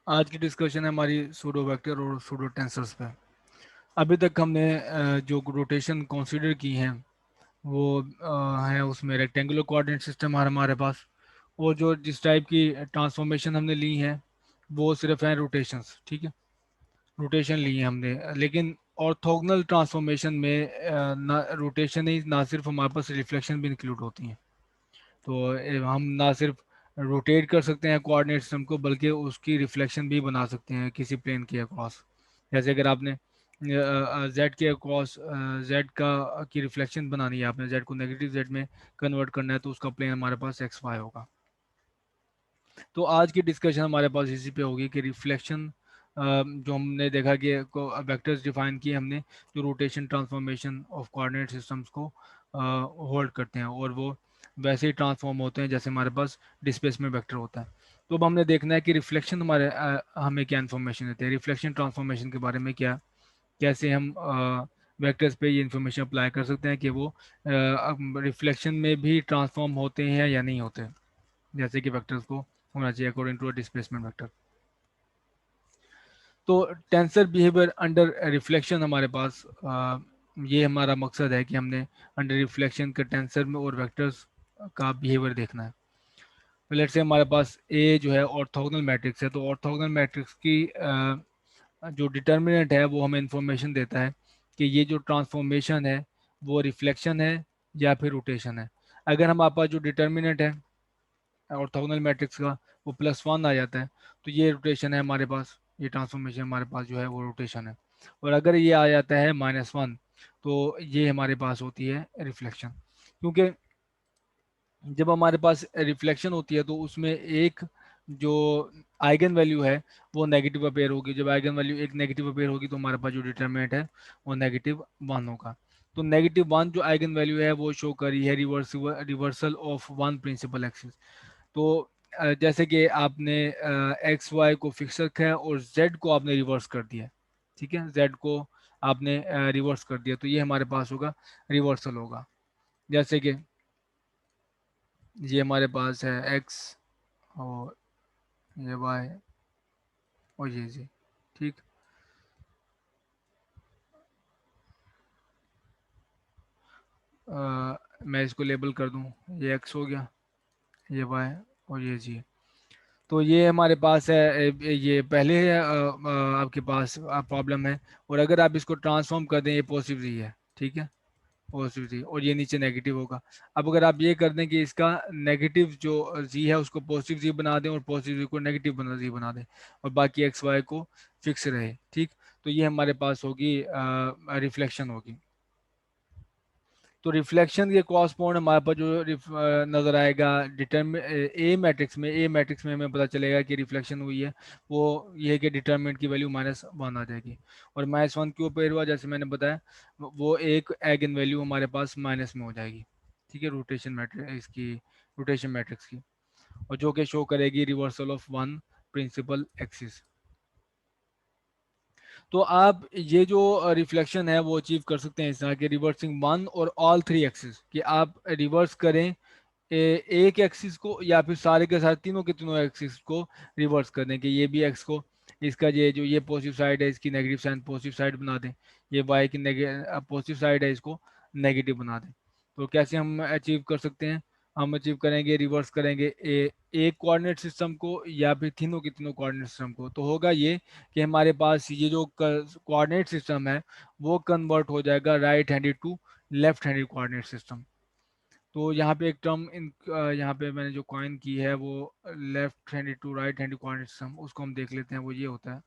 आज की डिस्कशन है हमारी सूडो वेक्टर और सूडो टेंसर्स पे। अभी तक हमने जो रोटेशन कंसीडर की हैं वो है उसमें रेक्टेंगुलर कोऑर्डिनेट सिस्टम हमारे पास, और जो जिस टाइप की ट्रांसफॉर्मेशन हमने ली है वो सिर्फ है रोटेशंस। ठीक है, रोटेशन ली है हमने, लेकिन ऑर्थोगोनल ट्रांसफॉर्मेशन में ना रोटेशन ही ना सिर्फ हमारे पास रिफ्लेक्शन भी इंक्लूड होती हैं। तो हम ना सिर्फ रोटेट कर सकते हैं कोऑर्डिनेट सिस्टम को, बल्कि उसकी रिफ्लेक्शन भी बना सकते हैं किसी प्लेन के अक्रॉस। जैसे अगर आपने जेड के अक्रॉस जेड का की रिफ्लेक्शन बनानी है, आपने जेड को नेगेटिव जेड में कन्वर्ट करना है, तो उसका प्लेन हमारे पास एक्स वाई होगा। तो आज की डिस्कशन हमारे पास इसी पे होगी कि रिफ्लेक्शन जो हमने देखा कि वेक्टर्स डिफाइन किए हमने, जो rotation transformation of coordinate systems को होल्ड करते हैं, और वो वैसे ही ट्रांसफॉर्म होते हैं जैसे हमारे पास डिस्प्लेसमेंट वेक्टर होता है। तो अब हमने देखना है कि रिफ्लेक्शन हमारे हमें क्या इन्फॉर्मेशन देते हैं, रिफ्लेक्शन ट्रांसफॉर्मेशन के बारे में क्या, कैसे हम वेक्टर्स पे ये इन्फॉर्मेशन अप्लाई कर सकते हैं कि वो रिफ्लेक्शन में भी ट्रांसफॉर्म होते हैं या नहीं होते, जैसे कि वेक्टर्स को होना चाहिए according to a displacement vector. तो टेंसर बिहेवियर अंडर रिफ्लेक्शन हमारे पास ये हमारा मकसद है कि हमने अंडर रिफ्लेक्शन के टेंसर में और वेक्टर्स का बिहेवियर देखना है। तो लेट्स से हमारे पास ए जो है ऑर्थोगोनल मैट्रिक्स है, तो ऑर्थोगोनल मैट्रिक्स की जो डिटर्मिनेंट है वो हमें इंफॉर्मेशन देता है कि ये जो ट्रांसफॉर्मेशन है वो रिफ्लेक्शन है या फिर रोटेशन है। अगर हमारे पास जो डिटर्मिनेंट है ऑर्थोगोनल मैट्रिक्स का वो +1 आ जाता है, तो ये रोटेशन है हमारे पास, ये ट्रांसफॉर्मेशन हमारे पास जो है वो रोटेशन है। और अगर ये आ जाता है -1, तो ये हमारे पास होती है रिफ्लेक्शन। क्योंकि जब हमारे पास रिफ्लेक्शन होती है तो उसमें एक जो आइगन वैल्यू है वो नेगेटिव अपेयर होगी। जब आइगन वैल्यू एक नेगेटिव अपेयर होगी तो हमारे पास जो डिटरमिनेंट है वो -1 होगा। तो -1 जो आइगन वैल्यू है वो शो करी है reversal of one principal axis. तो जैसे कि आपने एक्स वाई को फिक्स रखा है और जेड को आपने रिवर्स कर दिया। ठीक है, जेड को आपने रिवर्स कर दिया, तो ये हमारे पास होगा, रिवर्सल होगा। जैसे कि ये हमारे पास है एक्स और ये वाई और ये जी। ठीक, मैं इसको लेबल कर दूं, ये एक्स हो गया, ये वाई और ये जी। तो ये हमारे पास है ये पहले है आपके पास प्रॉब्लम है, और अगर आप इसको ट्रांसफॉर्म कर दें ये पॉजिटिव जी है। ठीक है, पॉजिटिव जी, और ये नीचे नेगेटिव होगा। अब अगर आप ये कर दें कि इसका नेगेटिव जो जी है उसको पॉजिटिव जी बना दें और पॉजिटिव जी को नेगेटिव जी बना दें, और बाकी एक्स वाई को फिक्स रहे। ठीक, तो ये हमारे पास होगी रिफ्लेक्शन होगी। तो रिफ्लेक्शन के कॉरस्पॉन्ड हमारे पास जो नज़र आएगा डिटर्मिन ए मैट्रिक्स में हमें पता चलेगा कि रिफ्लेक्शन हुई है, वो ये है कि डिटर्मिनेंट की वैल्यू -1 आ जाएगी। और -1 क्यों पेयर हुआ, जैसे मैंने बताया, वो एक एगन वैल्यू हमारे पास माइनस में हो जाएगी। ठीक है, रोटेशन मैट्रिक्स इसकी, रोटेशन मैट्रिक्स की, और जो कि शो करेगी reversal of one principal axis. तो आप ये जो रिफ्लेक्शन है वो अचीव कर सकते हैं इस तरह के रिवर्सिंग वन और ऑल थ्री एक्सिस, कि आप रिवर्स करें एक एक्सिस को या फिर सारे के सारे तीनों के तीनों एक्सिस को रिवर्स कर दें, कि ये भी एक्स को, इसका ये जो ये पॉजिटिव साइड है इसकी नेगेटिव साइन पॉजिटिव साइड बना दें, ये वाई की पॉजिटिव साइड है इसको नेगेटिव बना दें। तो कैसे हम अचीव कर सकते हैं, हम अचीव करेंगे, रिवर्स करेंगे एक कोऑर्डिनेट सिस्टम को या फिर तीनों के तीनों कोऑर्डिनेट सिस्टम को। तो होगा ये कि हमारे पास ये जो कोऑर्डिनेट सिस्टम है वो कन्वर्ट हो जाएगा right handed to left handed coordinate system. तो यहाँ पे एक टर्म यहाँ पे मैंने जो कॉइन की है वो left handed to right handed coordinate system, उसको हम देख लेते हैं। वो ये होता है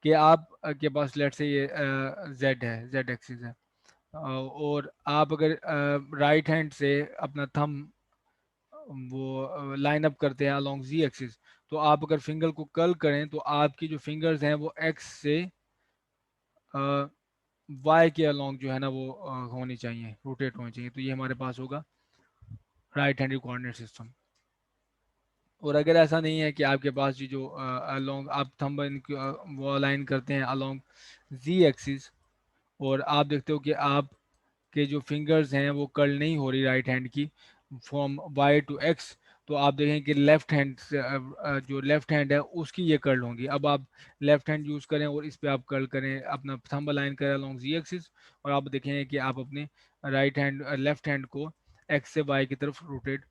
कि आप के पास लेट से ये जेड है, जेड एक्सिस है, और आप अगर राइट हैंड से अपना थंब वो लाइन अप करते हैं अलोंग जी एक्सिस, तो आप अगर फिंगर को कर्ल करें तो आपकी जो फिंगर्स हैं वो एक्स से वाई के अलोंग जो है ना वो होनी चाहिए, रोटेट होनी चाहिए। तो ये हमारे पास होगा राइट हैंडेड कोऑर्डिनेट सिस्टम। और अगर ऐसा नहीं है कि आपके पास ये जो अलोंग आप थंब वो अलाइन करते हैं अलोंग जी एक्सिस, और आप देखते हो कि आप के जो फिंगर्स हैं वो कर्ल नहीं हो रही राइट हैंड की फ्रॉम वाई टू एक्स, तो आप देखें कि लेफ्ट हैंड से जो लेफ्ट हैंड है उसकी ये कर्ल होंगी। अब आप लेफ्ट हैंड यूज़ करें और इस पे आप कर्ल करें, अपना थंब अलाइन करें अलोंग जी एक्सिस, और आप देखेंगे कि आप अपने राइट हैंड लेफ्ट हैंड को एक्स से वाई की तरफ रोटेट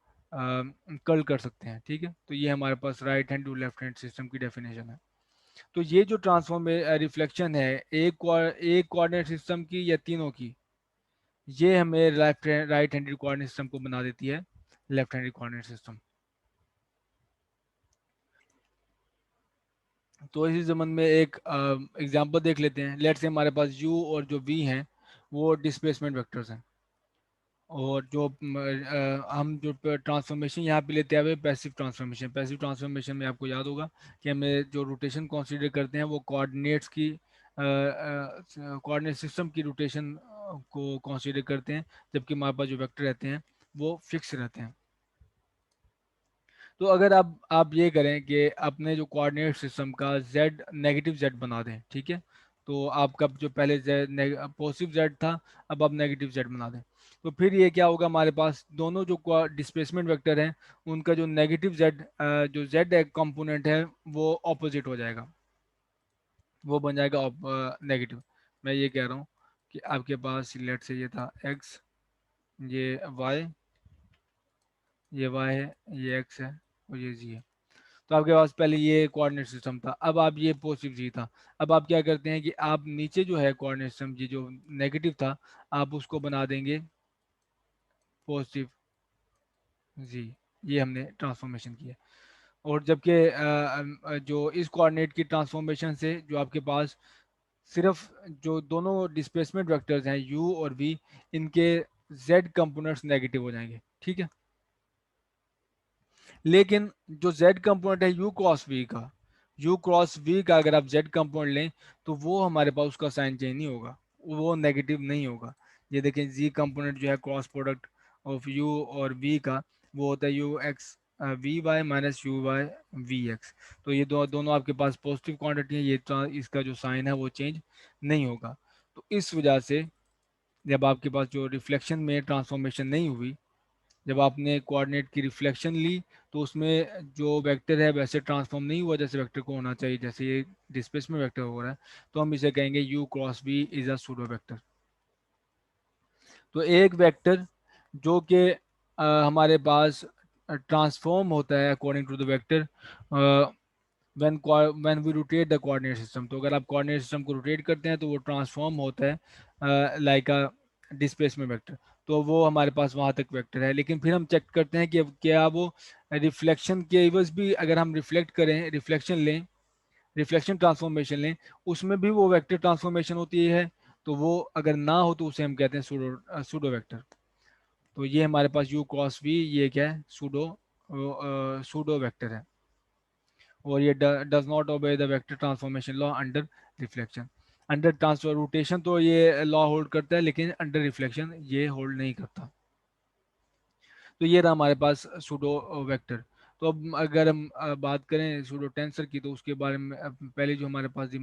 कर्ल कर सकते हैं। ठीक है, तो ये हमारे पास right hand to left hand system की डेफिनेशन है। तो ये जो ट्रांसफॉर्म रिफ्लेक्शन है एक कोऑर्डिनेट सिस्टम की या तीनों की, ये हमें left right handed coordinate system को बना देती है लेफ्ट हैंडेड कोऑर्डिनेट सिस्टम। तो इसी ज़मन में एक एग्जांपल देख लेते हैं। लेट्स से हमारे पास u और जो v हैं वो डिस्प्लेसमेंट वेक्टर्स हैं, और जो हम जो ट्रांसफॉर्मेशन यहाँ पे लेते हैं पैसिव ट्रांसफॉर्मेशन में आपको याद होगा कि हमें जो रोटेशन कंसीडर करते हैं वो कोऑर्डिनेट्स की कोऑर्डिनेट सिस्टम की रोटेशन को कंसीडर करते हैं, जबकि हमारे पास जो वेक्टर रहते हैं वो फिक्स रहते हैं। तो अगर आप ये करें कि अपने जो कोऑर्डिनेट सिस्टम का z नेगेटिव z बना दें, ठीक है, तो आपका जो पहले पॉजिटिव z था, अब आप नेगेटिव z बना दें, तो फिर ये क्या होगा, हमारे पास दोनों जो डिस्प्लेसमेंट वेक्टर हैं उनका जो नेगेटिव z जो z कंपोनेंट है वो ऑपोजिट हो जाएगा, वो बन जाएगा नेगेटिव। मैं ये कह रहा हूँ कि आपके पास लेट से ये था x, ये y है, ये x है और ये z है। तो आपके पास पहले ये कोऑर्डिनेट सिस्टम था, अब आप ये पॉजिटिव जी था। अब आप क्या करते हैं कि आप नीचे जो है कोऑर्डिनेट सिस्टम जी जो नेगेटिव था, आप उसको बना देंगे पॉजिटिव जी। ये हमने ट्रांसफॉर्मेशन किया। और जबकि जो इस कोऑर्डिनेट की ट्रांसफॉर्मेशन से जो आपके पास सिर्फ जो दोनों डिस्प्लेसमेंट वेक्टर्स हैं u और v, इनके z कंपोनेंट्स नेगेटिव हो जाएंगे। ठीक है, लेकिन जो z कंपोनेंट है u क्रॉस v का अगर आप z कंपोनेंट लें तो वो हमारे पास उसका साइन चेंज नहीं होगा, वो नेगेटिव नहीं होगा। ये देखें z कंपोनेंट जो है क्रॉस प्रोडक्ट ऑफ u और v का, वो होता है u x V Y minus U Y V X. तो ये दोनों आपके पास पॉजिटिव क्वांटिटी है, ये इसका जो साइन है वो चेंज नहीं होगा। तो इस वजह से जब आपके पास जो रिफ्लेक्शन में ट्रांसफॉर्मेशन नहीं हुई, जब आपने कोऑर्डिनेट की रिफ्लेक्शन ली, तो उसमें जो वेक्टर है वैसे ट्रांसफॉर्म नहीं हुआ जैसे वेक्टर को होना चाहिए, जैसे ये डिस्प्लेसमेंट वेक्टर हो रहा है, तो हम इसे कहेंगे u cross v is a pseudo vector. तो एक वेक्टर जो कि हमारे पास ट्रांसफॉर्म होता है according to the vector when we rotate the coordinate system, तो अगर आप कोऑर्डिनेट सिस्टम को रोटेट करते हैं तो वो ट्रांसफॉर्म होता है लाइक अ डिस्प्लेसमेंट वेक्टर, तो वो हमारे पास वहाँ तक वेक्टर है। लेकिन फिर हम चेक करते हैं कि क्या वो रिफ्लेक्शन के एवज भी अगर हम रिफ्लेक्ट करें, रिफ्लेक्शन ट्रांसफॉर्मेशन लें, उसमें भी वो वेक्टर ट्रांसफॉर्मेशन होती है, तो वो अगर ना हो तो उसे हम कहते हैं सूडो वेक्टर। तो ये हमारे पास u क्रॉस v ये क्या है, सूडो वेक्टर है, और ये does not obey the vector transformation law under reflection. Under transfer rotation तो ये लॉ होल्ड करता है, लेकिन अंडर रिफ्लेक्शन ये होल्ड नहीं करता। तो ये रहा हमारे पास सूडो वेक्टर। तो अब अगर हम बात करें सूडो टेंसर की, तो उसके बारे में पहले जो हमारे पास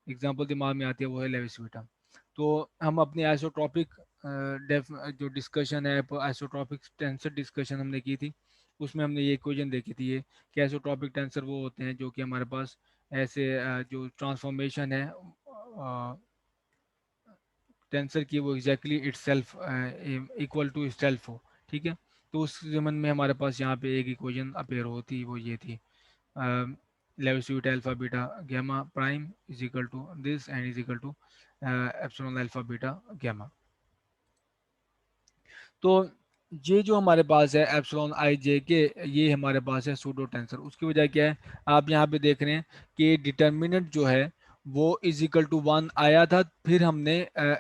एग्जांपल दिमाग में आती है वो है लेविस विटा। तो हम अपनी आइसोट्रॉपिक जो डिस्कशन है, आइसोट्रॉपिक टेंसर डिस्कशन हमने की थी, उसमें हमने ये इक्वेशन देखी थी ये कि आइसोट्रॉपिक टेंसर वो होते हैं जो कि हमारे पास ऐसे जो ट्रांसफॉर्मेशन है टेंसर की वो exactly itself equal to self हो। ठीक है, तो उस जमन में हमारे पास यहाँ पे एक इक्वेशन अपेयर होती, वो ये थी Levi's alpha beta gamma prime is equal to this and is equal to epsilon alpha beta gamma. तो ये जो हमारे पास है एप्सिलॉन आई जे के, ये हमारे पास है सूडो टेंसर। उसकी वजह क्या है, आप यहाँ पे देख रहे हैं कि डिटर्मिनेंट जो है वो इज इक्वल टू वन आया था, फिर हमने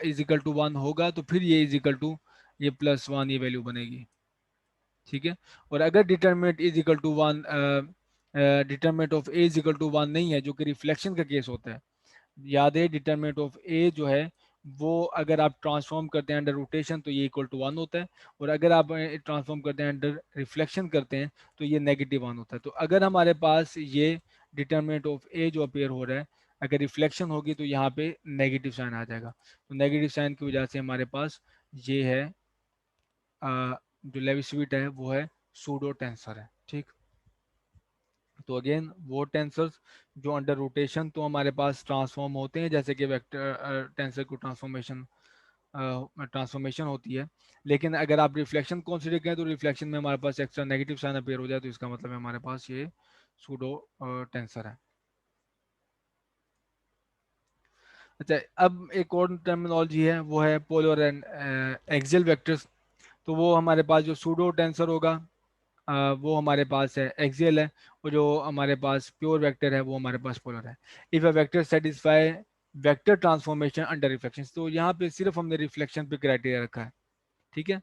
इज इक्वल टू वन होगा, तो फिर ये इज इक्वल टू ये प्लस वन ये वैल्यू बनेगी। ठीक है, और अगर determinant is equal to one, determinant of A is equal to one नहीं है, जो कि रिफ्लेक्शन का केस होता है, याद है डिटर्मिनेंट ऑफ ए जो है वो अगर आप ट्रांसफॉर्म करते हैं अंडर रोटेशन तो ये इक्वल टू वन होता है, और अगर आप ट्रांसफॉर्म करते हैं अंडर रिफ्लेक्शन करते हैं तो ये नेगेटिव वन होता है। तो अगर हमारे पास ये डिटर्मिनेंट ऑफ ए जो अपेयर हो रहा है, अगर रिफ्लेक्शन होगी तो यहाँ पे नेगेटिव साइन आ जाएगा। तो नेगेटिव साइन की वजह से हमारे पास ये है जो लेविस विट है वो है सूडो टेंसर है। ठीक, तो अगेन वो टेंसर्स जो अंडर रोटेशन तो हमारे पास ट्रांसफॉर्म होते हैं, जैसे कि वेक्टर टेंसर को ट्रांसफॉर्मेशन होती है। लेकिन अगर आप रिफ्लेक्शन कंसीडर करें तो रिफ्लेक्शन में हमारे पास एक्स्ट्रा नेगेटिव साइन अपीयर हो जाए, तो इसका मतलब है हमारे पास ये सूडो टेंसर है। अच्छा, अब एक और टर्मिनोलॉजी है, वो है पोलर एंड एक्सियल वेक्टर्स। तो वो हमारे पास जो सूडो टेंसर होगा वो हमारे पास है एक्सियल है, और जो हमारे पास प्योर वेक्टर है वो हमारे पास पोलर है। If a vector satisfy vector transformation under reflection, तो यहाँ पे सिर्फ हमने रिफ्लेक्शन पे क्राइटेरिया रखा है। ठीक है,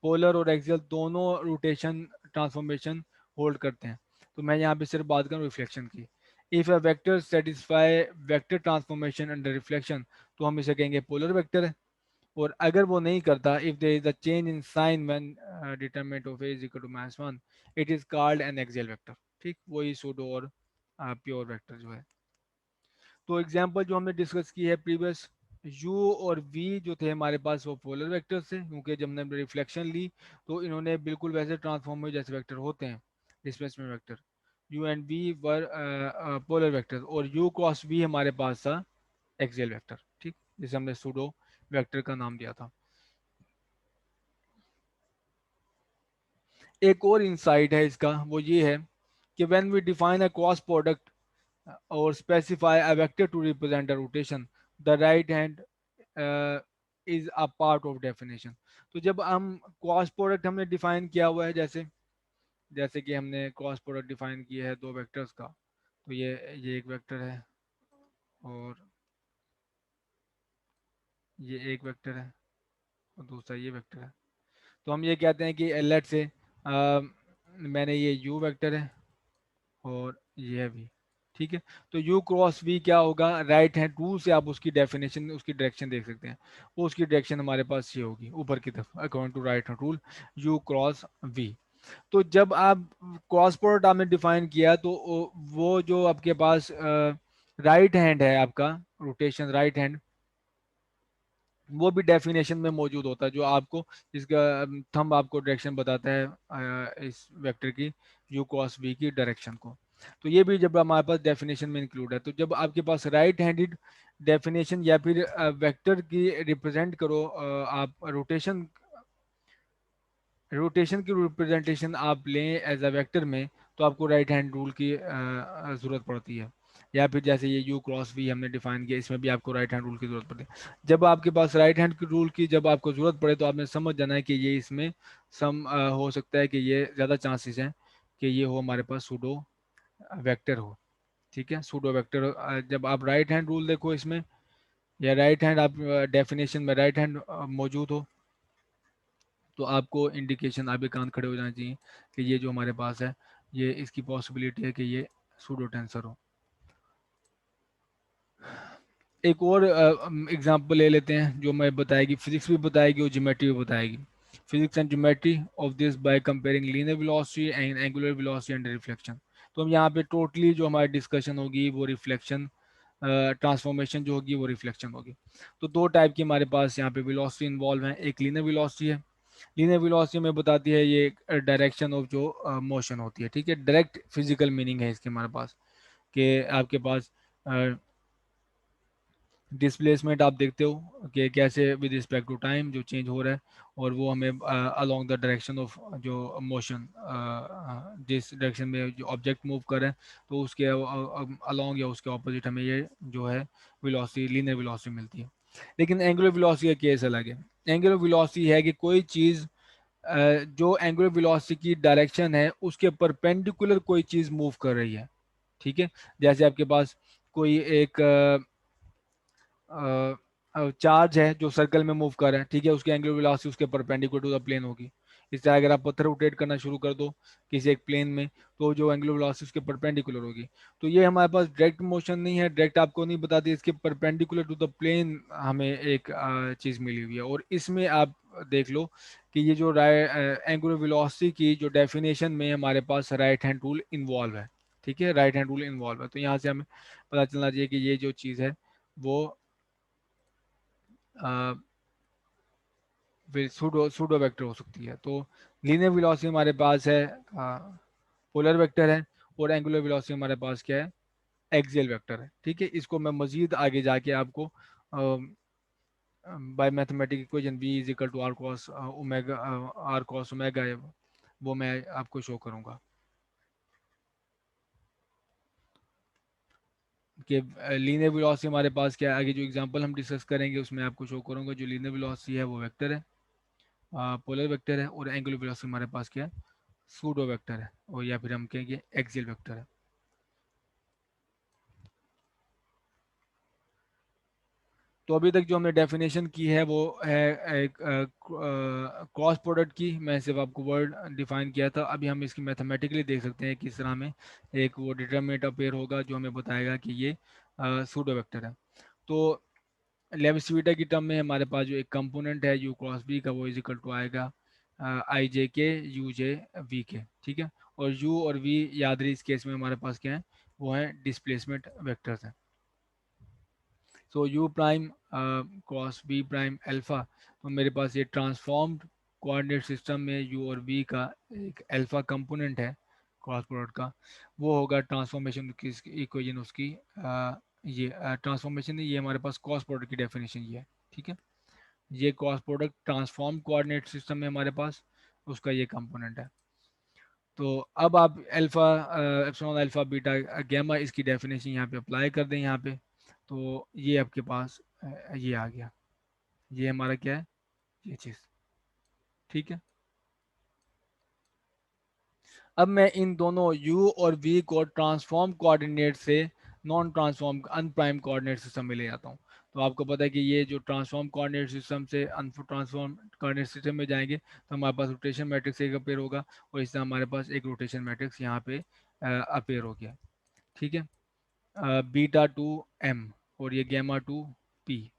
पोलर और एक्सियल दोनों रोटेशन ट्रांसफॉर्मेशन होल्ड करते हैं, तो मैं यहाँ पे सिर्फ बात करूँ रिफ्लेक्शन की। If a vector satisfy vector transformation under reflection, तो हम इसे कहेंगे पोलर वेक्टर है। और अगर वो नहीं करता, if there is a change in sign when determinant of A is equal to -1, it is called an axial vector. ठीक, वही सूडो और प्योर वेक्टर जो है। तो एग्जांपल जो हमने डिस्कस की है प्रीवियस, u और v जो थे हमारे पास वो पोलर वेक्टर्स थे, क्योंकि जब हमने रिफ्लेक्शन ली तो इन्होंने बिल्कुल वैसे ट्रांसफॉर्म हुए जैसे वेक्टर होते हैं, displacement vector. u and v were polar vector, और u क्रॉस v हमारे पास था एक्सियल वेक्टर। ठीक, जिसे हमने सूडो वेक्टर का नाम दिया था। एक और इंसाइट है इसका, वो ये है कि when we define a cross product or specify a vector to represent a rotation, the right hand is a part of definition। तो जब हम क्रॉस प्रोडक्ट हमने डिफाइन किया हुआ है, जैसे जैसे कि हमने क्रॉस प्रोडक्ट डिफाइन किया है दो वेक्टर्स का, तो ये एक वेक्टर है और ये एक वेक्टर है और दूसरा ये वेक्टर है। तो हम ये कहते हैं कि लेट से मैंने ये यू वेक्टर है और ये भी। ठीक है, तो u क्रॉस v क्या होगा, राइट हैंड रूल से आप उसकी डेफिनेशन उसकी डायरेक्शन देख सकते हैं। वो उसकी डायरेक्शन हमारे पास ये होगी ऊपर की तरफ, according to right hand rule u cross v। तो जब आप क्रॉस प्रोडक्ट आपने डिफाइन किया तो वो जो आपके पास राइट हैंड है आपका, रोटेशन राइट हैंड, वो भी डेफिनेशन में मौजूद होता है, जो आपको इसका थंब आपको डायरेक्शन बताता है इस वेक्टर की यू क्रॉस वी की डायरेक्शन को। तो ये भी जब हमारे पास डेफिनेशन में इंक्लूड है, तो जब आपके पास राइट हैंडेड डेफिनेशन या फिर वेक्टर की रिप्रेजेंट करो आप रोटेशन की रिप्रेजेंटेशन आप लें एज अ वेक्टर में, तो आपको राइट हैंड रूल की ज़रूरत पड़ती है। या फिर जैसे ये यू क्रॉस वी हमने डिफाइन किया, इसमें भी आपको राइट हैंड रूल की ज़रूरत पड़ती है। जब आपके पास राइट हैंड रूल की जब आपको ज़रूरत पड़े, तो आपने समझ जाना है कि ये इसमें हो सकता है कि ये ज़्यादा चांसेस हैं कि ये हो हमारे पास सूडो वेक्टर हो। ठीक है, सूडो वेक्टर जब आप राइट हैंड रूल देखो इसमें, या राइट हैंड आप डेफिनेशन में राइट हैंड मौजूद हो, तो आपको इंडिकेशन, आपके कान खड़े हो जाने चाहिए कि ये जो हमारे पास है, ये इसकी पॉसिबिलिटी है कि ये सूडो टेंसर हो। एक और एग्जांपल ले लेते हैं जो मैं बताएगी, फिजिक्स भी बताएगी और ज्योमेट्री भी बताएगी। Physics and geometry of this by comparing linear velocity and angular velocity and reflection. तो हम यहाँ पे टोटली जो हमारी डिस्कशन होगी वो रिफ्लेक्शन ट्रांसफॉर्मेशन जो होगी वो रिफ्लेक्शन होगी। तो दो टाइप की हमारे पास यहाँ पे वेलोसिटी इन्वॉल्व है, एक लीनियर वेलोसिटी है। लीनियर वेलोसिटी में बताती है ये डायरेक्शन ऑफ जो मोशन होती है। ठीक है, डायरेक्ट फिजिकल मीनिंग है इसके हमारे पास, कि आपके पास डिस्प्लेसमेंट आप देखते हो कि कैसे विद रिस्पेक्ट टू टाइम जो चेंज हो रहा है, और वो हमें अलोंग द डायरेक्शन ऑफ जो मोशन, जिस डायरेक्शन में जो ऑब्जेक्ट मूव कर रहे हैं, तो उसके अलोंग या उसके ऑपोजिट हमें ये जो है वेलोसिटी, लीनियर वेलोसिटी मिलती है। लेकिन एंगुलर वेलोसिटी का केस अलग है। एंगुलर वेलोसिटी है कि कोई चीज़ जो एंगुलर वेलोसिटी की डायरेक्शन है उसके परपेंडिकुलर कोई चीज़ मूव कर रही है। ठीक है, जैसे आपके पास कोई एक चार्ज है जो सर्कल में मूव कर रहा है। ठीक है, उसकी एंगुलर वेलोसिटी उसके परपेंडिकुलर टू द प्लेन होगी। इस तरह अगर आप पत्थर रोटेट करना शुरू कर दो किसी एक प्लेन में, तो जो एंगुलर वेलोसिटी उसके परपेंडिकुलर होगी। तो ये हमारे पास डायरेक्ट मोशन नहीं है, डायरेक्ट आपको नहीं बताती, इसके परपेंडिकुलर टू द प्लेन हमें एक चीज़ मिली हुई है। और इसमें आप देख लो कि ये जो एंगुलर वेलोसिटी की जो डेफिनेशन में हमारे पास राइट हैंड रूल इन्वॉल्व है। ठीक है, राइट हैंड रूल इन्वॉल्व है, तो यहाँ से हमें पता चलना चाहिए कि ये जो चीज़ है वो सूडो सूडो वेक्टर हो सकती है। तो लीनियर वेलोसिटी हमारे पास है पोलर वेक्टर है, और एंगुलर वेलोसिटी हमारे पास क्या है, एक्सियल वेक्टर है। ठीक है, इसको मैं मजीद आगे जाके आपको by mathematic equation v is equal to R cos omega, R cos omega है, वो मैं आपको शो करूंगा कि लीनियर वेलोसिटी हमारे पास क्या है। आगे जो एग्जांपल हम डिस्कस करेंगे उसमें आपको शो करूंगा जो लीनियर वेलोसिटी है वो वेक्टर है, पोलर वेक्टर है, और एंगुलर वेलोसिटी हमारे पास क्या है, सूडो वेक्टर है, और या फिर हम कहेंगे एक्सियल वेक्टर है। तो अभी तक जो हमने डेफिनेशन की है वो है एक क्रॉस प्रोडक्ट की, मैं सिर्फ आपको वर्ड डिफाइन किया था। अभी हम इसकी मैथमेटिकली देख सकते हैं किस तरह में एक वो डिटरमिनेंट अपेयर होगा जो हमें बताएगा कि ये सूडो वेक्टर है। तो लेविसिविटा की टर्म में हमारे पास जो एक कंपोनेंट है यू क्रॉस बी का, वो इज इक्वल टू आएगा आई जे के यू जे वी के। ठीक है, और यू और वी याद रही इस केस में हमारे पास क्या है, वो है डिस्प्लेसमेंट वेक्टर्स हैं। So U prime cross V prime alpha, तो मेरे पास ये ट्रांसफॉर्म्ड कोऑर्डिनेट सिस्टम में यू और वी का एक अल्फा कंपोनेंट है क्रॉस प्रोडक्ट का, वो होगा ट्रांसफॉर्मेशन की इक्वेशन उसकी ये ट्रांसफॉर्मेशन, ये हमारे पास क्रॉस प्रोडक्ट की डेफिनेशन ये है। ठीक है, ये cross product transform coordinate system में हमारे पास उसका ये कंपोनेंट है। तो अब आप alpha epsilon alpha beta gamma इसकी डेफिनेशन यहाँ पे अप्लाई कर दें यहाँ पे, तो ये आपके पास ये आ गया, ये हमारा क्या है, ये चीज़। ठीक है, अब मैं इन दोनों u और v को ट्रांसफॉर्म कोऑर्डिनेट से non transform unprimed coordinate system में ले जाता हूँ। तो आपको पता है कि ये जो ट्रांसफॉर्म कोऑर्डिनेट सिस्टम से अन ट्रांसफॉर्म कोऑर्डिनेट सिस्टम में जाएंगे तो हमारे पास रोटेशन मैट्रिक्स एक अपेयर होगा, और इससे हमारे पास एक रोटेशन मैट्रिक्स यहाँ पे अपेयर हो गया। ठीक है, बीटा टू एम और ये गैमा टू पी।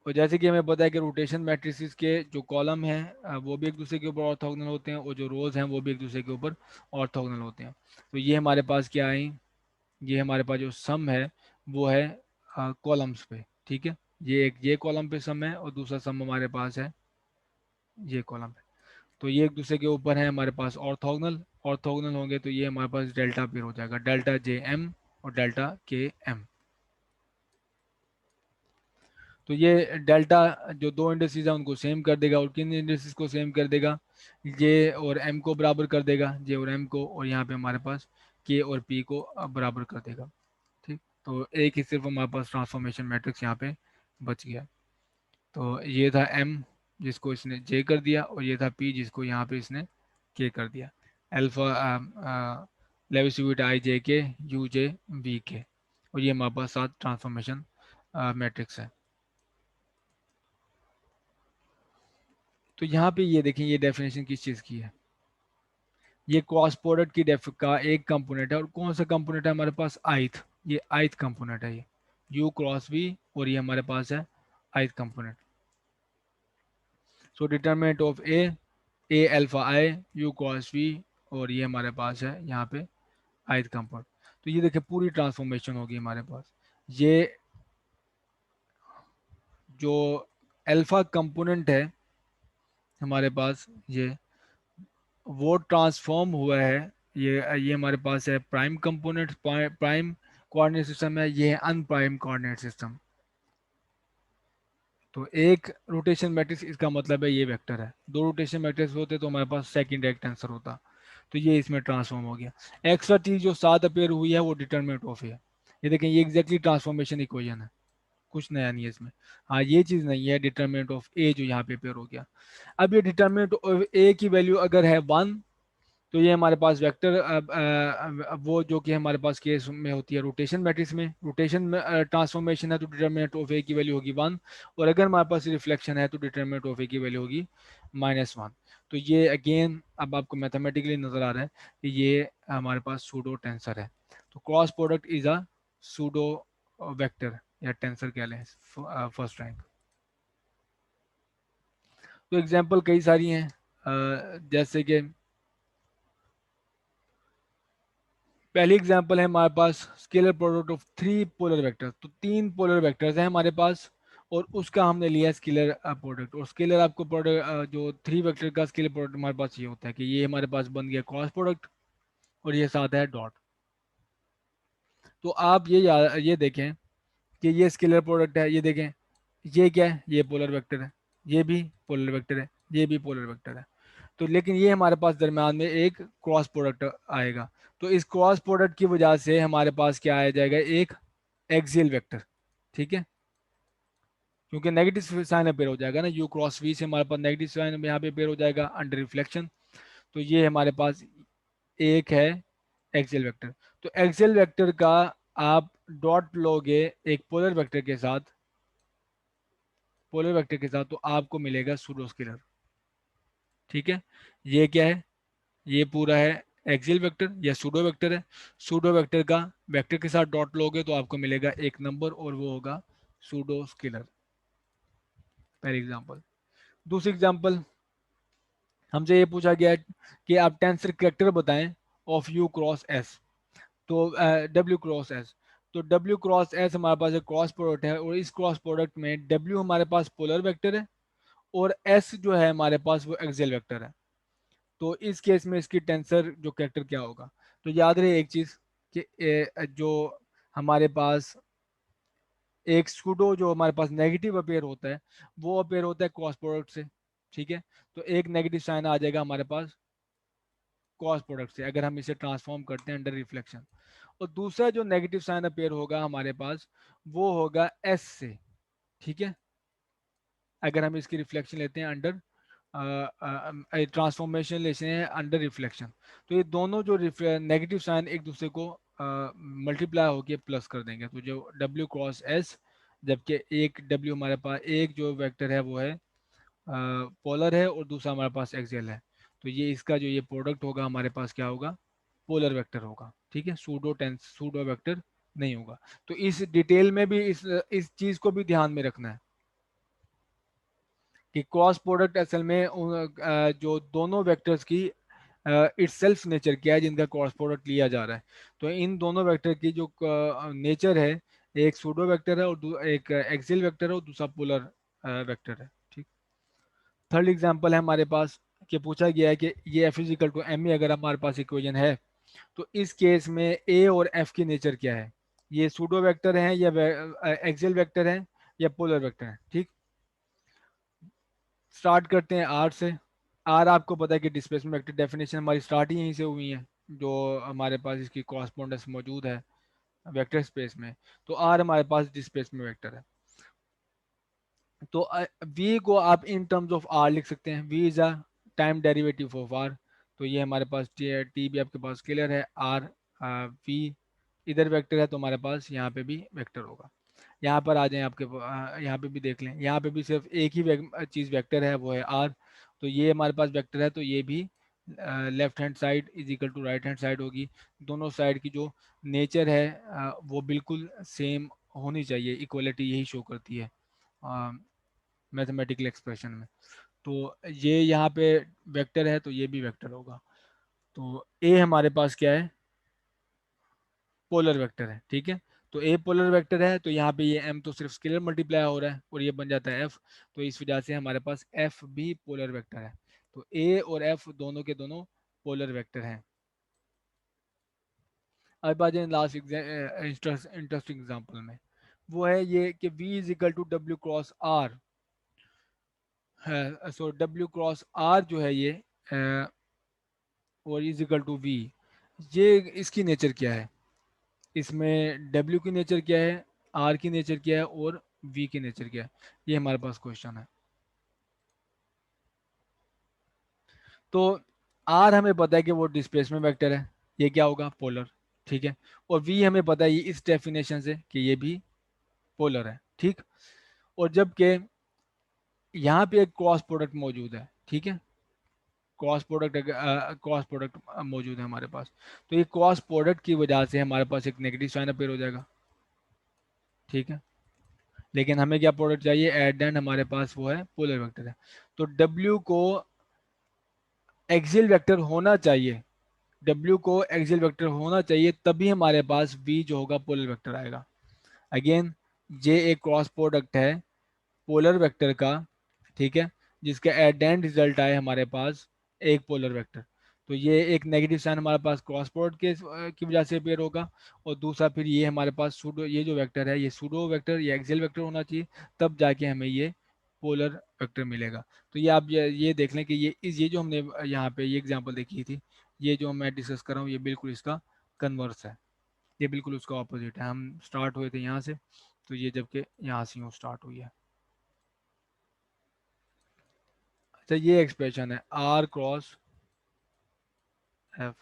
और जैसे कि हमें पता है कि रोटेशन मैट्रिसेस के जो कॉलम हैं वो भी एक दूसरे के ऊपर ऑर्थोगोनल होते हैं, और जो रोज हैं वो भी एक दूसरे के ऊपर ऑर्थोगोनल होते हैं। तो ये हमारे पास क्या है, ये हमारे पास जो सम है वो है कॉलम्स पे। ठीक है, ये एक ये कॉलम पे सम है, और दूसरा सम हमारे पास है ये कॉलम पे। तो ये एक दूसरे के ऊपर है हमारे पास ऑर्थोगोनल, ऑर्थोगोनल होंगे तो ये हमारे पास डेल्टा पेयर हो जाएगा, डेल्टा जे एम और डेल्टा के एम। तो ये डेल्टा जो दो इंडस्ट्रीज है उनको सेम कर देगा, और किन इंडस्ट्रीज को सेम कर देगा, जे और एम को बराबर कर देगा, जे और एम को, और यहाँ पे हमारे पास के और पी को बराबर कर देगा। ठीक, तो एक ही सिर्फ हमारे पास ट्रांसफॉर्मेशन मैट्रिक्स यहाँ पे बच गया। तो ये था एम जिसको इसने जे कर दिया, और ये था पी जिसको यहाँ पे इसने के कर दिया। अल्फा लेविसिविट आई जे के यू जे वी के, और ये हमारे पास सात ट्रांसफॉर्मेशन मैट्रिक्स है। तो यहाँ पे ये देखें ये डेफिनेशन किस चीज़ की है, ये क्रॉस प्रोडक्ट की डेफ का एक कंपोनेंट है, और कौन सा कंपोनेंट है हमारे पास, आइथ, ये आइथ कंपोनेंट है ये यू क्रॉस वी, और ये हमारे पास है ith component. So determinant of A alpha I U cross V, और ये हमारे पास है यहाँ पे आइथ कंपोनेंट। तो ये देखिए पूरी ट्रांसफॉर्मेशन होगी हमारे पास, ये जो अल्फा कंपोनेंट है हमारे पास ये वो ट्रांसफॉर्म हुआ है, ये हमारे पास है prime component, prime coordinate system है, ये है अनप्राइम कोऑर्डिनेट सिस्टम। तो एक रोटेशन मैट्रिक्स इसका मतलब है ये वेक्टर है, दो रोटेशन मैट्रिक्स होते तो हमारे पास सेकंड डायरेक्ट आंसर होता। तो ये इसमें ट्रांसफॉर्म हो गया। एक्स्ट्रा चीज जो साथ अपेयर हुई है वो डिटरमिनेंट ऑफ है, ये देखें ये एग्जैक्टली ट्रांसफॉर्मेशन इक्वेशन है, कुछ नया नहीं है इसमें। हाँ ये चीज़ नहीं है डिटरमिनेंट ऑफ ए जो यहाँ पे अपेयर हो गया। अब ये डिटरमिनेंट ऑफ ए की वैल्यू अगर है 1, तो ये हमारे पास वेक्टर अब वो जो कि हमारे पास केस में होती है रोटेशन मैट्रिक्स में, रोटेशन ट्रांसफॉर्मेशन है तो डिटरमिनेंट ऑफ ए की वैल्यू होगी 1, और अगर हमारे पास रिफ्लेक्शन है तो डिटरमिनेंट ऑफ ए की वैल्यू होगी -1। तो ये अगेन अब आपको मैथमेटिकली नज़र आ रहा है कि ये हमारे पास सूडो टेंसर है। तो cross product is a pseudo vector या टेंसर कह लें फर्स्ट रैंक। तो एग्जांपल कई सारी हैं, जैसे कि पहली एग्जांपल है हमारे पास scalar product of three polar vectors, तो तीन पोलर वेक्टर्स हैं हमारे पास, और उसका हमने लिया स्केलर प्रोडक्ट, और स्केलर आपको प्रोडक्ट जो 3 वेक्टर का स्केलर प्रोडक्ट हमारे पास ये होता है कि ये हमारे पास बन गया क्रॉस प्रोडक्ट, और ये साथ है डॉट। तो आप ये देखें कि ये स्केलर प्रोडक्ट है, ये देखें ये क्या है, ये पोलर वेक्टर है, ये भी पोलर वेक्टर है, ये भी पोलर वेक्टर है। तो लेकिन ये हमारे पास दरम्यान में एक क्रॉस प्रोडक्ट आएगा, तो इस क्रॉस प्रोडक्ट की वजह से हमारे पास क्या आ जाएगा, एक एक्सियल वेक्टर। ठीक है, क्योंकि नेगेटिव साइन अपेयर हो जाएगा ना, यू क्रॉस वी से हमारे पास नेगेटिव साइन यहाँ पे अपेयर हो जाएगा अंडर रिफ्लेक्शन। तो ये हमारे पास एक है एक्सियल वेक्टर। तो एक्सियल वेक्टर का आप डॉट लोगे एक पोलर वेक्टर के साथ, पोलर वेक्टर के साथ, तो आपको मिलेगा सूडो स्केलर। ठीक है, ये क्या है, ये पूरा है एक्सियल वेक्टर या सूडो वेक्टर है। सूडो वेक्टर का वेक्टर के साथ डॉट लोगे तो आपको मिलेगा एक नंबर, और वो होगा सूडो स्केलर। पहली एग्जांपल। दूसरी एग्जांपल, हमसे ये पूछा गया है कि आप टेंसर कैरेक्टर बताएं ऑफ यू क्रॉस एस, तो डब्ल्यू क्रॉस एस। तो डब्ल्यू क्रॉस एस हमारे पास एक क्रॉस प्रोडक्ट है, और इस क्रॉस प्रोडक्ट में डब्ल्यू हमारे पास पोलर वेक्टर है, और एस जो है हमारे पास वो एक्सियल वेक्टर है। तो इस केस में इसकी टेंसर जो कैरेक्टर क्या होगा, तो याद रहे एक चीज कि जो हमारे पास एक सूडो जो हमारे पास नेगेटिव अपेयर होता है, वो अपेयर होता है क्रॉस प्रोडक्ट से। ठीक है, तो एक नेगेटिव साइन आ जाएगा हमारे पास क्रॉस प्रोडक्ट से अगर हम इसे ट्रांसफॉर्म करते हैं अंडर रिफ्लेक्शन। और दूसरा जो नेगेटिव साइन अपेयर होगा हमारे पास, वो होगा एस से। ठीक है, अगर हम इसकी रिफ्लेक्शन लेते हैं अंडर ट्रांसफॉर्मेशन लेते हैं अंडर रिफ्लेक्शन, तो ये दोनों जो नेगेटिव साइन एक दूसरे को मल्टीप्लाई होकर प्लस कर देंगे, तो जो डब्ल्यू क्रॉस एस, जबकि एक डब्ल्यू हमारे पास एक जो वेक्टर है वो है पोलर है, और दूसरा हमारे पास एक्सियल है। तो ये इसका जो ये प्रोडक्ट होगा हमारे पास क्या होगा, पोलर वेक्टर होगा। ठीक है, सूडो वेक्टर नहीं होगा। तो इस डिटेल में भी इस चीज को भी ध्यान में रखना है कि क्रॉस प्रोडक्ट असल में जो दोनों वेक्टर्स की इटसेल्फ नेचर क्या है जिनका क्रॉस प्रोडक्ट लिया जा रहा है। तो इन दोनों वेक्टर की जो नेचर है, एक सूडो वेक्टर है और एक एक्सियल वेक्टर है और दूसरा पोलर वेक्टर है। ठीक, थर्ड एग्जांपल है हमारे पास कि पूछा गया है कि ये F is equal to M A अगर हमारे पास इक्वेशन है, तो इस केस में ए और एफ की नेचर क्या है, ये सूडो वेक्टर हैं या एक्सियल वेक्टर हैं या पोलर वेक्टर हैं। ठीक, स्टार्ट करते हैं आर से। आर आपको पता है कि डिस्प्लेसमेंट वेक्टर डेफिनेशन हमारी स्टार्ट ही यहीं से हुई है, जो हमारे पास इसकी कॉरस्पॉन्डेंस मौजूद है वेक्टर स्पेस में। तो आर हमारे पास डिस्प्लेसमेंट वेक्टर है। तो वी को आप इन टर्म्स ऑफ आर लिख सकते हैं, V is a time derivative of R. तो ये हमारे पास टी भी आपके पास क्लियर है, आर वी इधर वेक्टर है, तो हमारे पास यहाँ पे भी वेक्टर होगा। यहाँ पर आ जाएं आपके यहाँ पे भी देख लें, यहाँ पे भी सिर्फ एक ही चीज़ वेक्टर है, वो है आर। तो ये हमारे पास वेक्टर है, तो ये भी left hand side is equal to right hand side होगी। दोनों साइड की जो नेचर है वो बिल्कुल सेम होनी चाहिए, इक्वलिटी यही शो करती है मैथमेटिकल एक्सप्रेशन में। तो ये यहाँ पे वेक्टर है, तो ये भी वेक्टर होगा। तो ए हमारे पास क्या है, पोलर वेक्टर है। ठीक है, तो ए पोलर वेक्टर है, तो यहाँ पे ये एम तो सिर्फ स्केलर मल्टीप्लाई हो रहा है और ये बन जाता है एफ। तो इस वजह से हमारे पास एफ भी पोलर वेक्टर है। तो ए और एफ दोनों के दोनों पोलर वेक्टर हैं। अब आ जाए लास्ट इंटरेस्टिंग एग्जांपल में, वो है ये कि v इज इक्वल टू डब्ल्यू क्रॉस आर है। सो डब्ल्यू क्रॉस आर जो है ये और इज इक्वल टू वी, ये इसकी नेचर क्या है, इसमें W की नेचर क्या है, R की नेचर क्या है और V की नेचर क्या है, ये हमारे पास क्वेश्चन है। तो R हमें पता है कि वो डिस्प्लेसमेंट वेक्टर है, ये क्या होगा, पोलर। ठीक है, और V हमें पता है ये इस डेफिनेशन से कि ये भी पोलर है। ठीक, और जबकि यहाँ पे एक क्रॉस प्रोडक्ट मौजूद है। ठीक है, क्रॉस प्रोडक्ट मौजूद है हमारे पास। तो ये क्रॉस प्रोडक्ट की वजह से हमारे पास एक नेगेटिव साइन अपेयर हो जाएगा। ठीक है, लेकिन हमें क्या प्रोडक्ट चाहिए, एट एंड हमारे पास वो है पोलर वेक्टर है। तो W को एक्सियल वेक्टर होना चाहिए, W को एक्सियल वेक्टर होना चाहिए, तभी हमारे पास V जो होगा पोलर वेक्टर आएगा। अगेन ये एक क्रॉस प्रोडक्ट है, पोलर वेक्टर का, ठीक है, जिसका एट एंड रिजल्ट आए हमारे पास एक पोलर वेक्टर। तो ये एक नेगेटिव साइन हमारे पास क्रॉस प्रोडक्ट के की वजह से अपेयर होगा, और दूसरा फिर ये हमारे पास सूडो, ये जो वेक्टर है ये सूडो वेक्टर या एक्सियल वेक्टर होना चाहिए, तब जाके हमें ये पोलर वेक्टर मिलेगा। तो ये आप ये देख लें कि ये जो हमने यहाँ पे ये एग्जांपल देखी थी, ये जो मैं डिस्कस कर रहा हूँ, ये बिल्कुल इसका कन्वर्स है, ये बिल्कुल उसका ऑपोजिट है। हम स्टार्ट हुए थे यहाँ से, तो ये जबकि यहाँ से यूँ स्टार्ट हुई है। अच्छा, ये एक्सप्रेशन है आर क्रॉस एफ।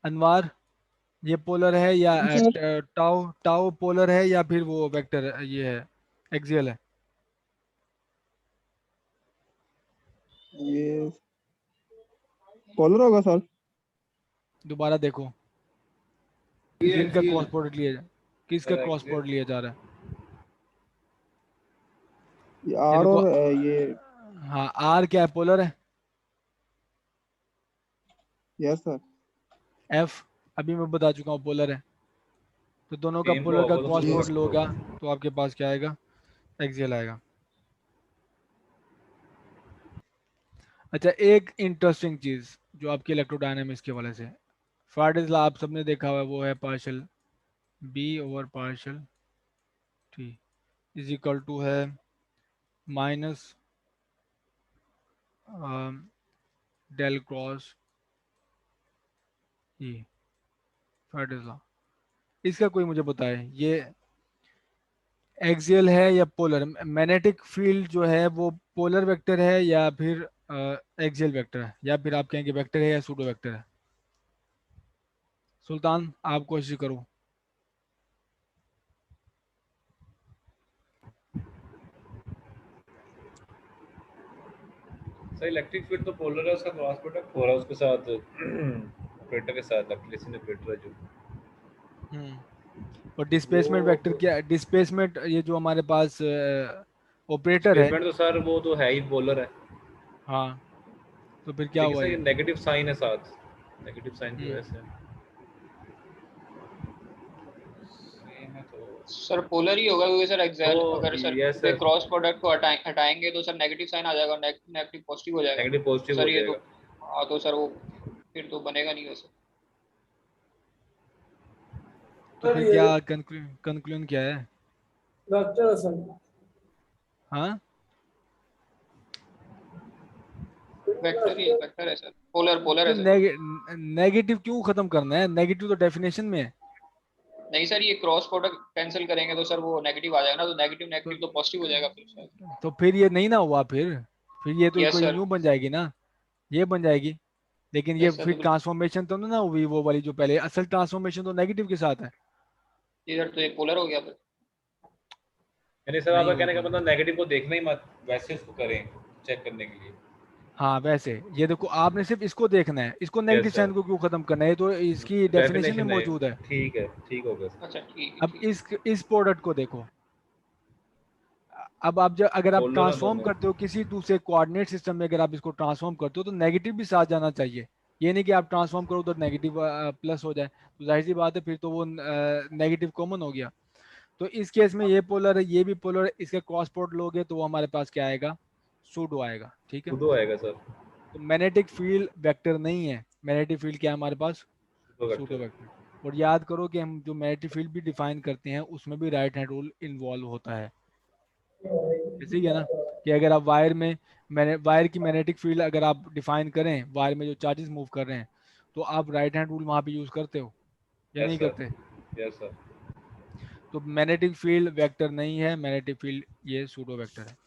अनवार, ये पोलर है या सर टाउ टाउ पोलर है या फिर वो वेक्टर ये है, एक्सियल है? ये पोलर होगा सर। दोबारा देखो, किनका क्रॉस प्रोडक्ट लिया जा किसका क्रॉस प्रोडक्ट लिया जा रहा है? ये ये आर देखो, और ये। हाँ आर क्या है, पोलर है। Yes sir. एफ अभी मैं बता चुका हूँ पोलर है। तो दोनों का सेम पोलर का होगा तो क्रॉस सूडो प्रोडक्ट वेक्टर होगा, होगा। तो आपके पास क्या आएगा, एक्सियल आएगा। अच्छा, एक इंटरेस्टिंग चीज जो आपकी इलेक्ट्रोडायनेमिक्स के वाले से, फैराडेज लॉ आप सबने देखा हुआ है, वो है partial B over partial T is equal to है minus del cross E, Faraday's law. इसका कोई मुझे बताए, ये एक्सियल है या पोलर? मैग्नेटिक फील्ड जो है वो पोलर वेक्टर है या फिर एक्सियल वेक्टर है, या फिर आप कहेंगे वेक्टर है या सूडो वेक्टर है? सुल्तान, आप कोशिश करो। सर इलेक्ट्रिक फील्ड तो पोलर है, उसका क्रॉस प्रोडक्ट हो रहा है उसके साथ ऑपरेटर के साथ, लेकिन ऑपरेटर है जो। और डिस्प्लेसमेंट वो वेक्टर क्या, डिस्प्लेसमेंट ये जो हमारे पास ऑपरेटर है, डिस्प्लेसमेंट तो सर वो तो है ही पोलर है, हाँ, तो फिर क्या लेकिन हुआ सर ये ये? नेगेटिव साइन है साथ, नेगेटिव साइन की हम्म वजह से सेम है तो। सर पोलर ही होगा क्योंकि सर एग्जैक्ट तो अगर सर यस के सर, क्रॉस प्रोडक्ट को हटाएंगे तो सर नेगेटिव साइन आ जाएगा, नेगेटिव पॉजिटिव हो जाएगा। नेगेटिव तो पॉजिटिव हो सर ये तो जाएगा। हाँ, तो सर वो फिर तो बनेगा नहीं वैसे। तो फिर क्या कंक्लूजन क्या है? डॉक्टर सर हाँ, वेक्टर है सर, पोलर पोलर तो है सर। नेगेटिव क्यों खत्म करना है? नेगेटिव तो डेफिनेशन में है। नहीं सर, ये क्रॉस प्रोडक्ट कैंसिल करेंगे तो सर वो नेगेटिव आ जाएगा ना, तो नेगेटिव तो, नेगेटिव तो पॉजिटिव हो जाएगा फिर सर। तो फिर ये नहीं ना हुआ, फिर ये तो यस कोई सर। यूं बन जाएगी ना, ये बन जाएगी। लेकिन ये यस सर फिर तो बिल्कुल। ट्रांसफॉर्मेशन तो ना हुई वो वाली जो पहले, असल ट्रांसफॉर्मेशन तो नेगेटिव के साथ है। इधर तो ये पोलर हो गया फिर। यानी सर नहीं आपका हो कहने का पाएगा। मतलब नेगेटिव को देखना ही मत, वैसे उसको करें चेक करने के लिए। हाँ वैसे, ये देखो आपने सिर्फ इसको देखना है, इसको नेगेटिव यस साइन सर, को क्यों खत्म करना है, ये तो इसकी डेफिनेशन में डेफिनेशन है, मौजूद है। ठीक है, ठीक हो गया सर। अच्छा ठीक है अब ठीक इस प्रोडक्ट को देखो, अब आप जब अगर आप पोलर है ट्रांसफॉर्म दोनों। करते हो किसी दूसरे कोऑर्डिनेट सिस्टम में, अगर आप इसको ट्रांसफॉर्म करते हो तो नेगेटिव भी साथ जाना चाहिए। ये नहीं कि आप ट्रांसफॉर्म करो तो नेगेटिव प्लस हो जाए, तो जाहिर सी बात है फिर तो वो नेगेटिव कॉमन हो गया। तो इस केस में ये पोलर है, ये भी पोलर है, इसके क्रॉस प्रोडक्ट लोगे तो वो हमारे पास क्या आएगा, सूडो आएगा, ठीक है। सूडो आएगा सर, तो मैग्नेटिक फील्ड वेक्टर नहीं है, मैग्नेटिक फील्ड क्या है हमारे पास, सूडो सूडो वेक्टर है। वेक्टर। और याद करो कि हम जो मैग्नेटिक फील्ड भी डिफाइन करते हैं उसमें भी राइट हैंड रूल इन्वॉल्व होता है। जैसे ही है ना, कि अगर आप वायर में, मैंने वायर की मैग्नेटिक फील्ड अगर आप डिफाइन करें, वायर में जो चार्जेस मूव कर रहे हैं, तो आप राइट हैंड रूल वहां पे यूज करते हो या यस नहीं सर, करते? Yes sir. तो मैग्नेटिक फील्ड वेक्टर नहीं है, मैग्नेटिक फील्ड ये सूडो वेक्टर है।